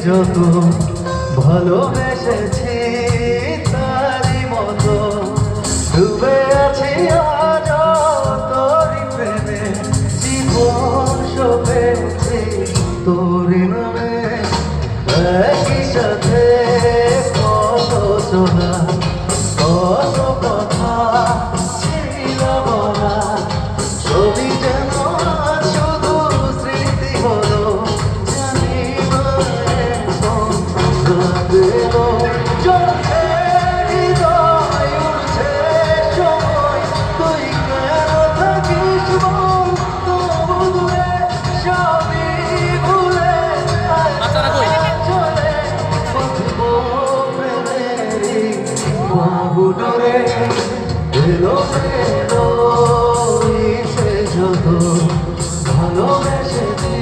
যত ভালোবেসেছি তারই মতো ডুবে আছি আজ তোরই প্রেমে জীবন সপেছি তোরই নামে একই সাথে কত চলা কত কথা ছিল বলা ছবি যেন শুধু স্মৃতি হলো জানি না এখন রাতের চলছে হৃদয় উঠছে সময় তুই কেন থাকিস বল তবু দূরে সবই ভুলে চলে বুঝব প্রেমেরই বাহু ডরে এলো এলো ইচ্ছে যত ভালোবেসেছি